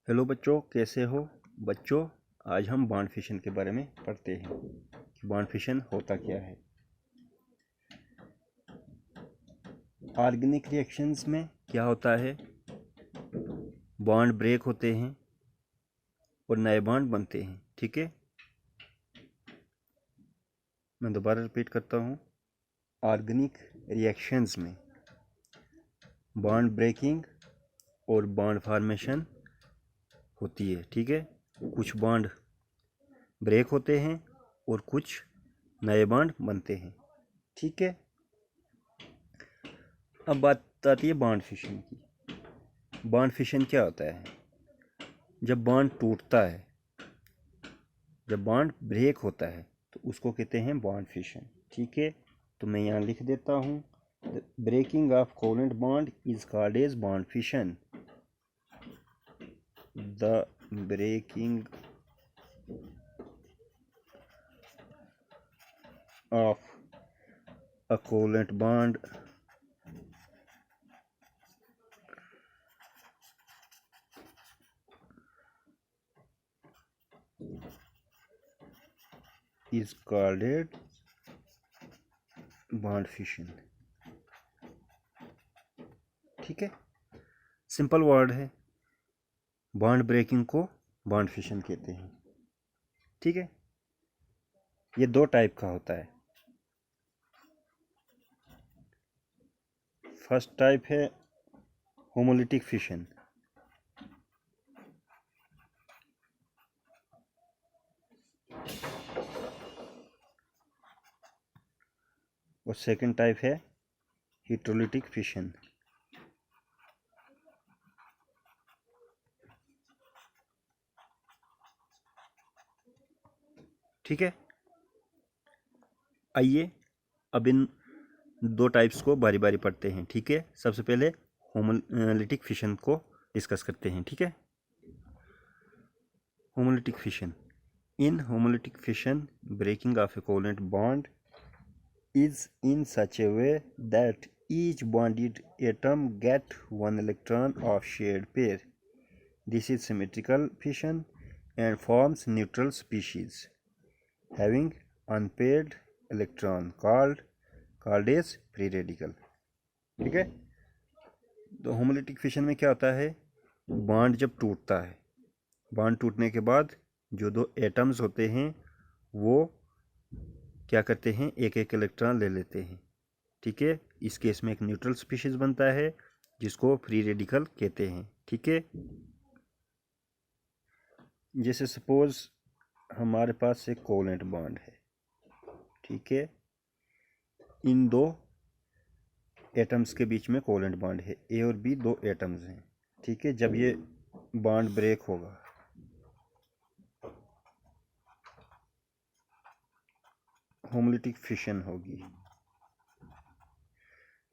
Hello बच्चों, कैसे हो बच्चों। आज हम बॉन्ड फिशन के बारे में पढ़ते हैं कि बॉन्ड फिशन होता क्या है। ऑर्गेनिक रिएक्शंस में क्या होता है, बॉन्ड ब्रेक होते हैं और नए बॉन्ड बनते हैं। ठीक है, मैं दोबारा रिपीट करता हूँ। ऑर्गेनिक रिएक्शंस में बॉन्ड ब्रेकिंग और बॉन्ड फॉर्मेशन होती है। ठीक है, कुछ बॉन्ड ब्रेक होते हैं और कुछ नए बॉन्ड बनते हैं। ठीक है, अब बात आती है बॉन्ड फिशन की। बॉन्ड फिशन क्या होता है? जब बॉन्ड टूटता है, जब बॉन्ड ब्रेक होता है तो उसको कहते हैं बॉन्ड फिशन। ठीक है, तो मैं यहाँ लिख देता हूँ, the breaking of covalent bond is called as bond fission. The breaking of a covalent bond is called bond fission। ठीक है, सिंपल वर्ड है। बॉन्ड ब्रेकिंग को बॉन्ड फिशन कहते हैं। ठीक है, ये दो टाइप का होता है। फर्स्ट टाइप है होमोलिटिक फिशन। और सेकंड टाइप है हेटेरोलिटिक फिशन। ठीक है, आइए अब इन दो टाइप्स को बारी बारी पढ़ते हैं। ठीक है, सबसे पहले होमोलिटिक फिशन को डिस्कस करते हैं। ठीक है, homolytic fission. In homolytic fission breaking of a covalent bond is in such a way that each bonded atom get one electron of shared pair. This is symmetrical fission and forms neutral species having unpaired electron called as free radical। ठीक है, तो homolytic fission में क्या होता है, bond जब टूटता है, बॉन्ड टूटने के बाद जो दो एटम्स होते हैं वो क्या करते हैं, एक एक इलेक्ट्रॉन ले लेते हैं। ठीक है, इस केस में एक न्यूट्रल स्पीशीज बनता है जिसको फ्री रेडिकल कहते हैं। ठीक है, जैसे सपोज हमारे पास एक कोवेलेंट बॉन्ड है। ठीक है, इन दो एटम्स के बीच में कोवेलेंट बॉन्ड है, ए और बी दो एटम्स हैं। ठीक है, जब ये बॉन्ड ब्रेक होगा, होमोलिटिक फिशन होगी,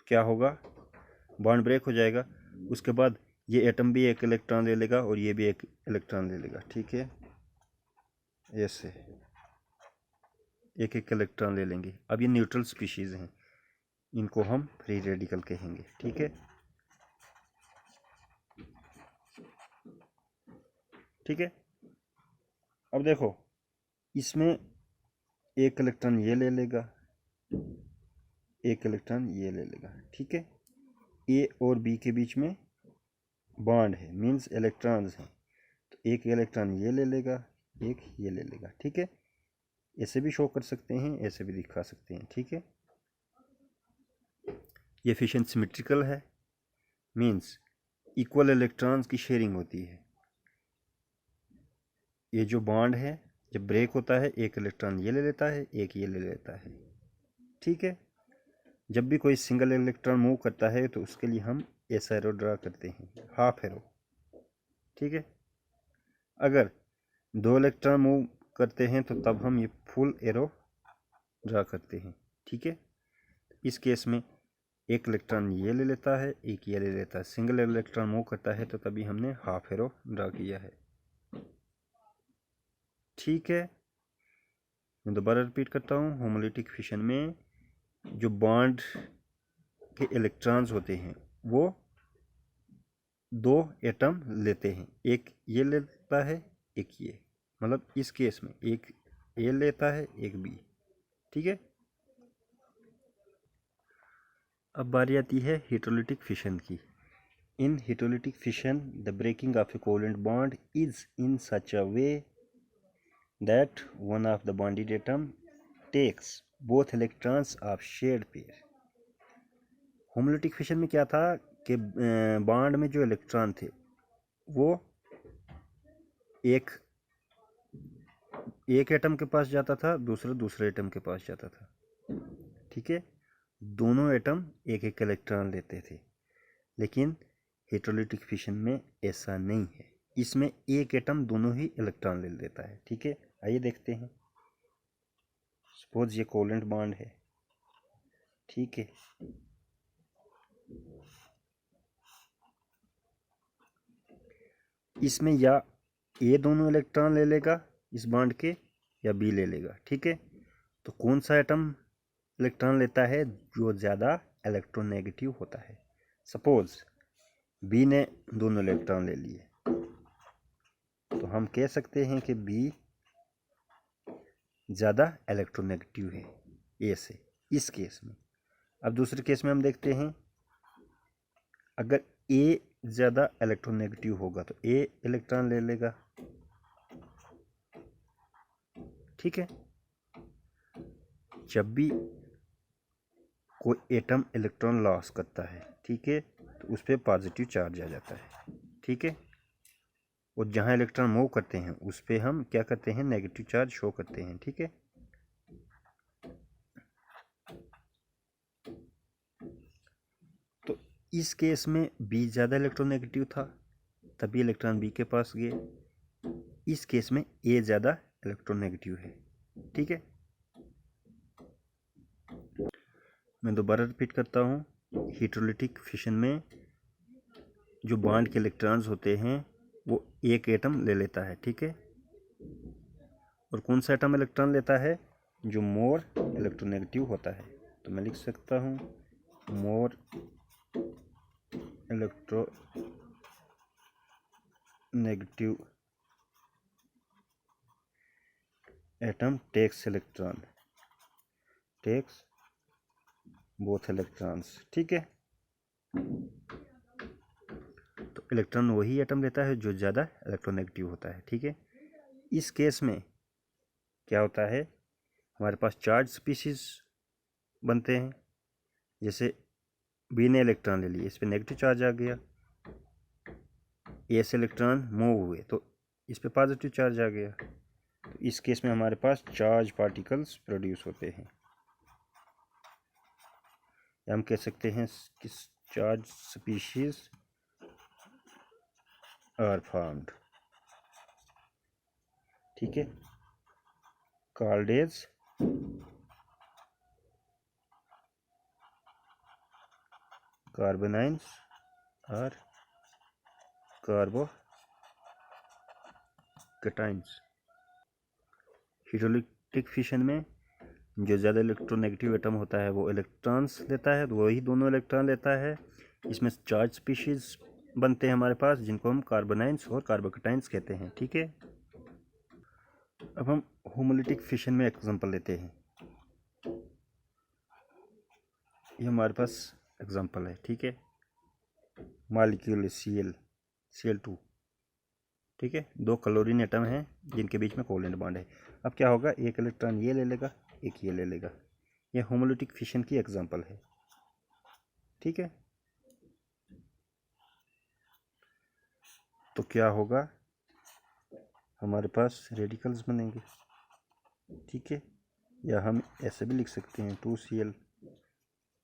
क्या होगा, बॉन्ड ब्रेक हो जाएगा। उसके बाद ये एटम भी एक इलेक्ट्रॉन ले लेगा और ये भी एक इलेक्ट्रॉन ले लेगा। ठीक है, ऐसे एक एक इलेक्ट्रॉन ले लेंगे। अब ये न्यूट्रल स्पीशीज हैं, इनको हम फ्री रेडिकल कहेंगे। ठीक है, ठीक है, अब देखो, इसमें एक इलेक्ट्रॉन ये ले लेगा, एक इलेक्ट्रॉन ये ले लेगा। ठीक है, ए और बी के बीच में बॉन्ड है, मींस इलेक्ट्रॉन्स हैं, तो एक इलेक्ट्रॉन ये ले लेगा, एक ये ले लेगा। ठीक है, ऐसे भी शो कर सकते हैं, ऐसे भी दिखा सकते हैं। ठीक है, ये फिशन सिमेट्रिकल है, मींस इक्वल इलेक्ट्रॉन्स की शेयरिंग होती है। ये जो बॉन्ड है जब ब्रेक होता है, एक इलेक्ट्रॉन ये ले लेता है, एक ये ले लेता है। ठीक है, जब भी कोई सिंगल इलेक्ट्रॉन मूव करता है तो उसके लिए हम ऐसा एरो ड्रा करते हैं, हाफ एरो। ठीक है, अगर दो इलेक्ट्रॉन मूव करते हैं तो तब हम ये फुल एरो ड्रा करते हैं। ठीक है, इस केस में एक इलेक्ट्रॉन ये ले लेता है, एक ये ले लेता है। सिंगल इलेक्ट्रॉन मूव करता है तो तभी हमने हाफ एरो ड्रा किया है। ठीक है, मैं दोबारा रिपीट करता हूँ। होमोलिटिक फिशन में जो बॉन्ड के इलेक्ट्रॉन्स होते हैं वो दो एटम लेते हैं, एक ये लेता है एक ये, मतलब इस केस में एक ए लेता है एक बी, ठीक है। अब बारी आती है हेटेरोलिटिक फिशन की। In heterolytic fission the breaking of a covalent bond is in such a way that one of the bonded atom takes both electrons of shared pair. Homolytic fission में क्या था कि बॉन्ड में जो electron थे वो एक एटम के पास जाता था, दूसरे एटम के पास जाता था, ठीक है। दोनों एटम एक एक इलेक्ट्रॉन लेते थे, लेकिन हेटेरोलिटिक फिशन में ऐसा नहीं है, इसमें एक एटम दोनों ही इलेक्ट्रॉन ले लेता है, ठीक है। आइए देखते हैं। सपोज ये कोवेलेंट बॉन्ड है, ठीक है। इसमें या ए दोनों इलेक्ट्रॉन ले लेगा इस बॉन्ड के, या बी ले लेगा, ठीक है। तो कौन सा एटम इलेक्ट्रॉन लेता है? जो ज़्यादा इलेक्ट्रोनेगेटिव होता है। सपोज बी ने दोनों इलेक्ट्रॉन ले लिए, तो हम कह सकते हैं कि बी ज़्यादा इलेक्ट्रोनेगेटिव है ए से, इस केस में। अब दूसरे केस में हम देखते हैं, अगर ए ज़्यादा इलेक्ट्रोनेगेटिव होगा तो ए इलेक्ट्रॉन ले लेगा, ठीक है। जब भी कोई एटम इलेक्ट्रॉन लॉस करता है, ठीक है, तो उस पर पॉजिटिव चार्ज आ जाता है, ठीक है। और जहाँ इलेक्ट्रॉन मूव करते हैं उस पर हम क्या करते हैं? नेगेटिव चार्ज शो करते हैं, ठीक है। तो इस केस में बी ज़्यादा इलेक्ट्रोनेगेटिव था, तभी इलेक्ट्रॉन बी के पास गए। इस केस में ए ज़्यादा इलेक्ट्रोनेगेटिव है, ठीक है। मैं दोबारा रिपीट करता हूँ। हेटेरोलिटिक फिशन में जो बॉन्ड के इलेक्ट्रॉन्स होते हैं वो एक एटम ले लेता है, ठीक है। और कौन सा एटम इलेक्ट्रॉन लेता है? जो मोर इलेक्ट्रोनेगेटिव होता है। तो मैं लिख सकता हूँ more electronegative atom takes both electrons, ठीक है। तो इलेक्ट्रॉन वही एटम लेता है जो ज़्यादा इलेक्ट्रोनेगेटिव होता है, ठीक है। इस केस में क्या होता है, हमारे पास चार्ज स्पीशीज बनते हैं। जैसे बी ने इलेक्ट्रॉन ले लिए, इस पर नेगेटिव चार्ज आ गया, ए से इलेक्ट्रॉन मूव हुए तो इस पर पॉजिटिव चार्ज आ गया। तो इस केस में हमारे पास चार्ज पार्टिकल्स प्रोड्यूस होते हैं, या हम कह सकते हैं कि चार्ज स्पीशीज आर फॉर्म्ड, ठीक है, कॉल्ड एज कार्बोनाइंस और कार्बोकैटाइंस। हेटेरोलिटिक फिशन में जो ज़्यादा इलेक्ट्रोनेगेटिव एटम होता है वो इलेक्ट्रॉन्स लेता है, तो वही दोनों इलेक्ट्रॉन लेता है। इसमें चार्ज स्पीशीज बनते हैं हमारे पास, जिनको हम कार्बोनाइंस और कार्बोकैटाइंस कहते हैं, ठीक है। अब हम होमोलिटिक फिशन में एग्जांपल लेते हैं। ये हमारे पास एग्जांपल है, ठीक है। मॉलिक्यूल Cl2, ठीक है। दो क्लोरीन एटम हैं जिनके बीच में कोवेलेंट बॉन्ड है। अब क्या होगा, एक इलेक्ट्रॉन ये ले लेगा, एक ये ले लेगा। ये होमोलिटिक फिशन की एग्जांपल है, ठीक है। तो क्या होगा, हमारे पास रेडिकल्स बनेंगे, ठीक है। या हम ऐसे भी लिख सकते हैं 2Cl,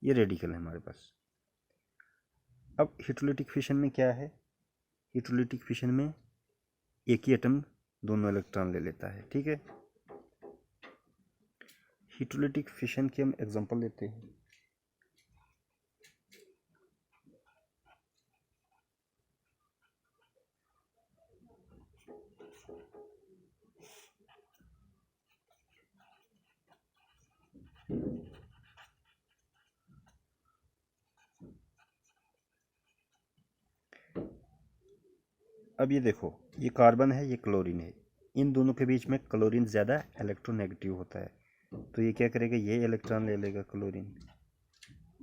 ये रेडिकल है हमारे पास। अब हेटेरोलिटिक फिशन में क्या है, हेटेरोलिटिक फिशन में एक ही एटम दोनों इलेक्ट्रॉन ले लेता है, ठीक है। हेटेरोलिटिक फिशन के हम एग्जांपल लेते हैं। अब ये देखो, ये कार्बन है, ये क्लोरीन है, इन दोनों के बीच में क्लोरीन ज़्यादा इलेक्ट्रोनेगेटिव होता है, तो ये क्या करेगा, ये इलेक्ट्रॉन ले लेगा क्लोरीन।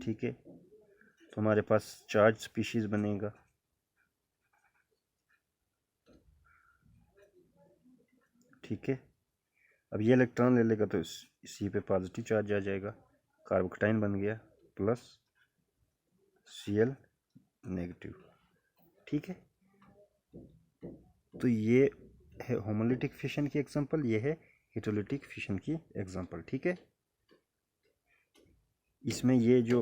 ठीक है, तो हमारे पास चार्ज स्पीशीज बनेगा। ठीक है, अब ये इलेक्ट्रॉन ले लेगा तो इसी पे पॉजिटिव चार्ज आ जाएगा, कार्बोकटाइन बन गया प्लस Cl नेगेटिव। ठीक है, तो ये है होमोलिटिक फिशन की एग्जांपल, ये है हेटेरोलिटिक फिशन की एग्जांपल। ठीक है, इसमें ये जो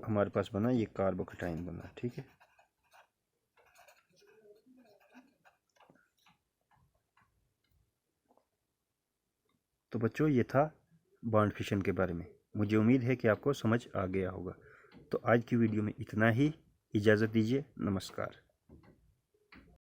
हमारे पास बना ये कार्बोकटाइन बना। ठीक है, तो बच्चों ये था बॉन्ड फिशन के बारे में। मुझे उम्मीद है कि आपको समझ आ गया होगा। तो आज की वीडियो में इतना ही, इजाज़त दीजिए, नमस्कार।